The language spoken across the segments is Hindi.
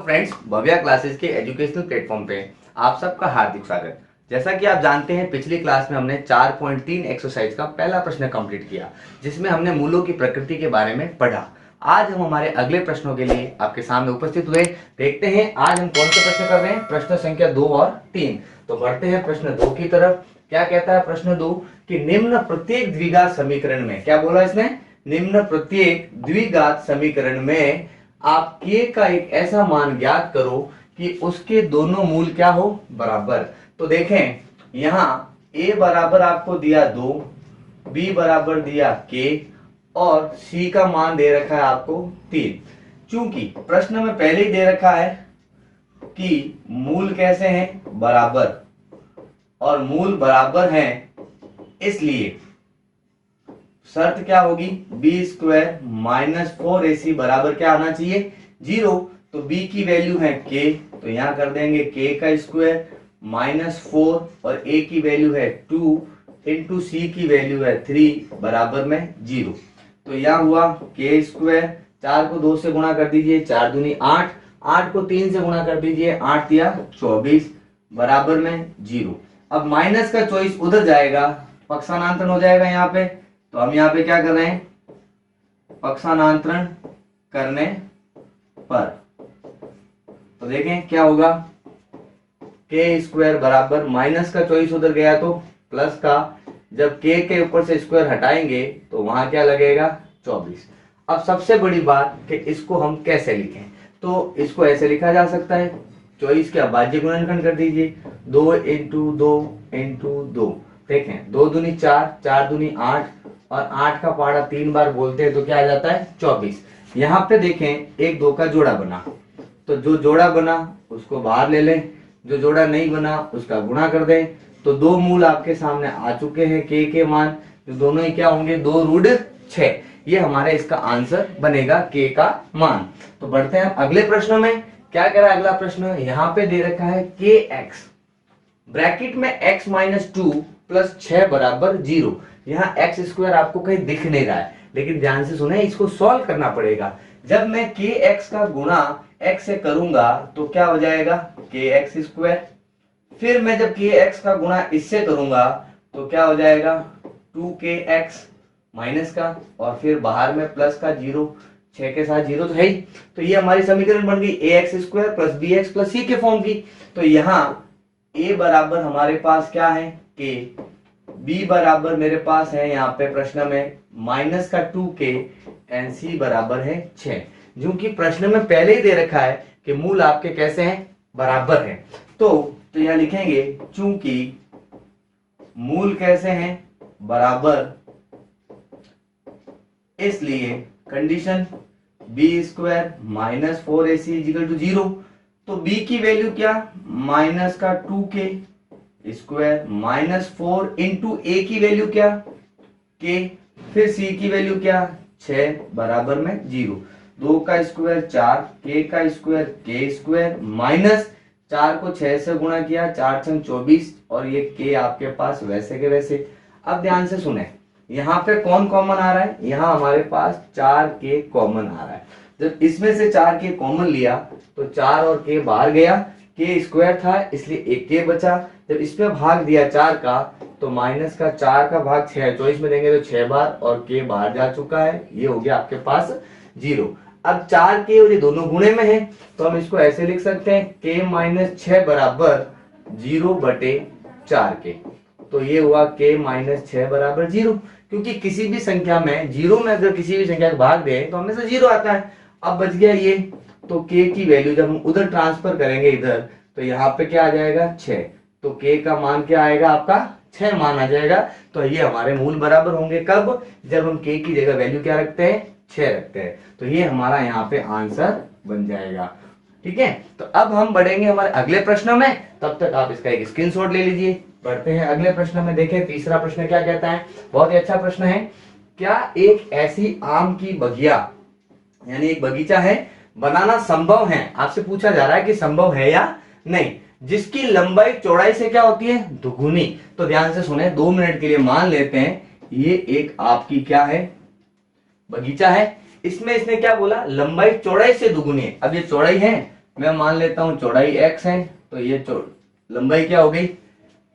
फ्रेंड्स, भव्या क्लासेस के एजुकेशनल प्लेटफॉर्म पे आप सबका हार्दिक स्वागत। जैसा कि आप जानते हैं, पिछली क्लास में हमने 4.3 एक्सरसाइज का पहला प्रश्न कंप्लीट किया, जिसमें हमने मूलों की प्रकृति के बारे में पढ़ा। आज हम हमारे अगले प्रश्नों के लिए आपके सामने उपस्थित हुए। देखते हैं आज हम कौन से प्रश्न कर रहे हैं। प्रश्न संख्या 2 और 3। तो बढ़ते हैं प्रश्न 2 की तरफ। क्या कहता है प्रश्न 2 कि निम्न प्रत्येक द्विघात समीकरण में, क्या बोला इसने, निम्न प्रत्येक द्विघात समीकरण में आप k का एक ऐसा मान ज्ञात करो कि उसके दोनों मूल क्या हो, बराबर। तो देखें, यहाँ a बराबर आपको दिया 2, b बराबर दिया k और c का मान दे रखा है आपको 3। चूंकि प्रश्न में पहले ही दे रखा है कि मूल कैसे हैं, बराबर, और मूल बराबर हैं, इसलिए शर्त क्या होगी, बी स्क्वायर माइनस 4ac बराबर क्या आना चाहिए, 0। तो b की वैल्यू है k, तो यहां कर देंगे k का स्क्वायर माइनस 4 और a की वैल्यू है 2 इंटू c की वैल्यू है 3 बराबर में 0। तो यहां हुआ k स्क्वायर, 4 को 2 से गुणा कर दीजिए, 4 दूनी 8, 8 को 3 से गुणा कर दीजिए, 8 या 24 बराबर में 0। अब माइनस का चॉइस उधर जाएगा, पक्षांतरण हो जाएगा यहाँ पे। तो हम यहाँ पे क्या कर रहे हैं, पक्षांतरण करने पर तो देखें क्या होगा, k स्क्वायर बराबर माइनस का चॉइस उधर गया तो प्लस का, जब k के ऊपर से स्क्वायर हटाएंगे तो वहां क्या लगेगा, 24। अब सबसे बड़ी बात कि इसको हम कैसे लिखें, तो इसको ऐसे लिखा जा सकता है, चॉइस क्या, भाज्य गुणनखंड कर दीजिए, 2 इंटू 2 इंटू 2। देखें, 2 दूनी 4, 4 दूनी 8 और 8 का पहाड़ा 3 बार बोलते हैं तो क्या आ जाता है, 24। यहाँ पे देखें, 1 2 का जोड़ा बना, तो जो जोड़ा बना उसको बाहर ले लें, जो जोड़ा नहीं बना उसका गुणा कर दें। तो दो मूल आपके सामने आ चुके हैं, k के मान, जो दोनों ही क्या होंगे, 2 रूट 6। ये हमारे इसका आंसर बनेगा, k का मान। तो बढ़ते हैं अगले प्रश्न में। क्या कह रहा है अगला प्रश्न, यहाँ पे दे रखा है kx ब्रैकेट में x माइनस 2 प्लस 6 बराबर 0। यहाँ एक्स स्क्वायर आपको कहीं दिख नहीं रहा है, लेकिन ध्यान से सुने, इसको सॉल्व करना पड़ेगा। जब मैं kx का गुणा x से करूंगा तो क्या हो जाएगा, kx स्क्वायर। फिर मैं जब kx का गुणा इससे करूंगा तो क्या हो जाएगा, 2kx माइनस का, और फिर बाहर में प्लस का 0, 6 के साथ 0 तो है ही। तो ये हमारी समीकरण बन गई ax square plus bx plus c के फॉर्म की। तो यहाँ a बराबर हमारे पास क्या है, k, b बराबर मेरे पास है यहाँ पे प्रश्न में माइनस का 2k एंड c बराबर है 6। जो कि प्रश्न में पहले ही दे रखा है कि मूल आपके कैसे हैं, बराबर हैं। तो यहाँ लिखेंगे, चूंकि मूल कैसे हैं, बराबर, इसलिए condition b square minus 4ac is equal to 0। तो b की वैल्यू क्या, माइनस का 2k square minus 4 into a की वैल्यू क्या, k, फिर c की वैल्यू क्या, 6 बराबर में 0। 2 का स्क्वायर 4, k का स्क्वायर k स्क्वायर माइनस 4 को 6 से गुणा किया, 4 छंग 24, और ये k आपके पास वैसे के वैसे। अब ध्यान से सुने, यहाँ पे कौन कॉमन आ रहा है, यहाँ हमारे पास 4k कॉमन आ रहा है। जब इसमें से 4k कॉमन लिया तो 4 और k बाहर गया, k स्क्वायर था इसलिए एक k बचा। जब इसमें भाग दिया 4 का तो माइनस का 4 का भाग 6, 24 में देंगे तो 6 बार, और k बाहर जा चुका है, ये हो गया आपके पास 0। अब 4k और ये दोनों गुणे में है, तो हम इसको ऐसे लिख सकते हैं, k माइनस 6 बराबर 0 बटे 4k। तो ये हुआ k माइनस 6 बराबर 0, क्योंकि किसी भी संख्या में 0 में अगर किसी भी संख्या का भाग दें तो हमेशा 0 आता है। अब बच गया ये, तो k की वैल्यू जब हम उधर ट्रांसफर करेंगे इधर, तो यहाँ पे क्या आ जाएगा, 6। तो k का मान क्या आएगा आपका, 6 मान आ जाएगा। तो ये हमारे मूल बराबर होंगे कब, जब हम k की जगह वैल्यू क्या रखते हैं, 6 रखते हैं। तो ये हमारा यहाँ पे आंसर बन जाएगा। ठीक है, तो अब हम बढ़ेंगे हमारे अगले प्रश्न में, तब तक आप इसका एक स्क्रीनशॉट ले लीजिए। बढ़ते हैं अगले प्रश्न में। देखें तीसरा प्रश्न क्या कहता है, बहुत ही अच्छा प्रश्न है। क्या एक ऐसी आम की बगिया, यानी एक बगीचा है, बनाना संभव है, आपसे पूछा जा रहा है कि संभव है या नहीं, जिसकी लंबाई चौड़ाई से क्या होती है, दुगुनी। तो ध्यान से सुने, 2 मिनट के लिए मान लेते हैं ये एक आपकी क्या है, बगीचा है। इसमें इसने क्या बोला, लंबाई चौड़ाई से दुगुनी है। अब ये चौड़ाई है मैं मान लेता हूं चौड़ाई x है, तो ये लंबाई क्या हो गई,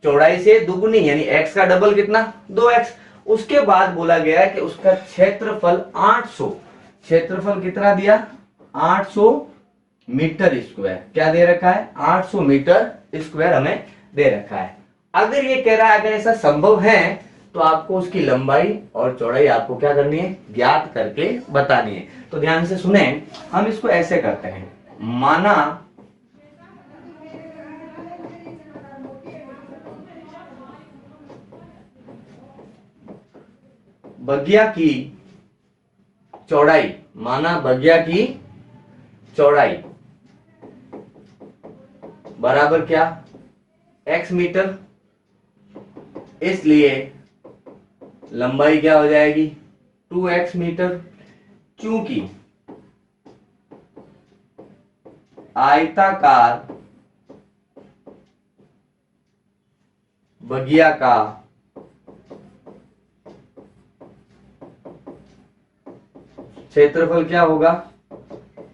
चौड़ाई से दुगुनी, यानी x का डबल कितना 2x। उसके बाद बोला गया कि उसका क्षेत्रफल 800, क्षेत्रफल कितना दिया 800 मीटर स्क्वायर, क्या दे रखा है 800 मीटर स्क्वायर हमें दे रखा है। अगर ये कह रहा है अगर ऐसा संभव है तो आपको उसकी लंबाई और चौड़ाई आपको क्या करनी है, ज्ञात करके बतानी है। तो ध्यान से सुने, हम इसको ऐसे करते हैं, माना बगिया की चौड़ाई, माना बगिया की चौड़ाई बराबर क्या x मीटर, इसलिए लंबाई क्या हो जाएगी 2x मीटर। चूंकि आयताकार बगिया का क्षेत्रफल क्या होगा,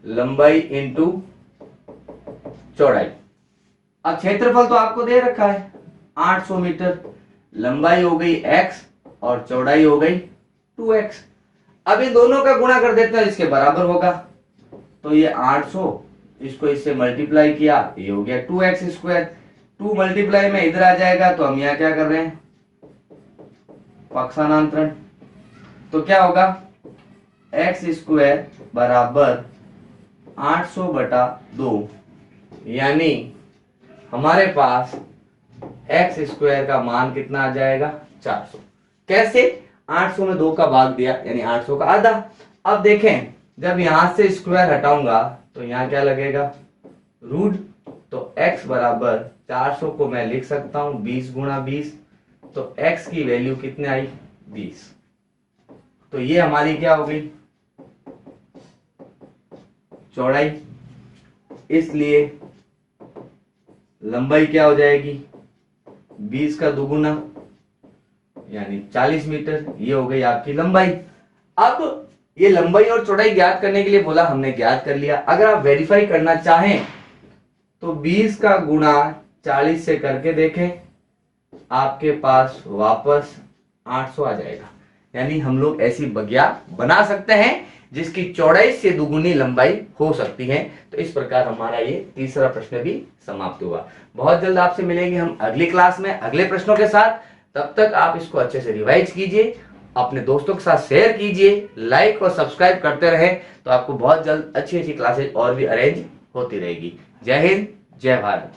लंबाई इंटू चौड़ाई। अब क्षेत्रफल तो आपको दे रखा है 800 मीटर, लंबाई हो गई x और चौड़ाई हो गई 2x। अब इन दोनों का गुणा कर देते हैं, इसके बराबर होगा, तो ये 800 इसको इससे मल्टीप्लाई किया, ये हो गया 2x स्क्वायर। 2 मल्टीप्लाई में इधर आ जाएगा, तो हम यहाँ क्या कर रहे हैं पक्षांतरण, तो क्या होगा x स्क्वायर बराबर 800 बटा 2, यानी हमारे पास x स्क्वायर का मान कितना आ जाएगा 400। कैसे, 800 में 2 का भाग दिया यानी 800 का आधा। अब देखें जब यहां से स्क्वायर हटाऊंगा तो यहां क्या लगेगा रूट, तो x बराबर 400 को मैं लिख सकता हूं 20 गुणा 20, तो x की वैल्यू कितने आई 20। तो ये हमारी क्या हो गई चौड़ाई, इसलिए लंबाई क्या हो जाएगी 20 का दुगुना यानी 40 मीटर, ये हो गई आपकी लंबाई। अब ये लंबाई और चौड़ाई ज्ञात करने के लिए बोला, हमने ज्ञात कर लिया। अगर आप वेरीफाई करना चाहें तो 20 का गुणा 40 से करके देखें, आपके पास वापस 800 आ जाएगा। यानी हम लोग ऐसी बगिया बना सकते हैं जिसकी चौड़ाई से दुगुनी लंबाई हो सकती है। तो इस प्रकार हमारा ये तीसरा प्रश्न भी समाप्त हुआ। बहुत जल्द आपसे मिलेंगे हम अगली क्लास में अगले प्रश्नों के साथ। तब तक आप इसको अच्छे से रिवाइज कीजिए, अपने दोस्तों के साथ शेयर कीजिए, लाइक और सब्सक्राइब करते रहे, तो आपको बहुत जल्द अच्छी अच्छी क्लासेज और भी अरेंज होती रहेगी। जय हिंद, जय भारत।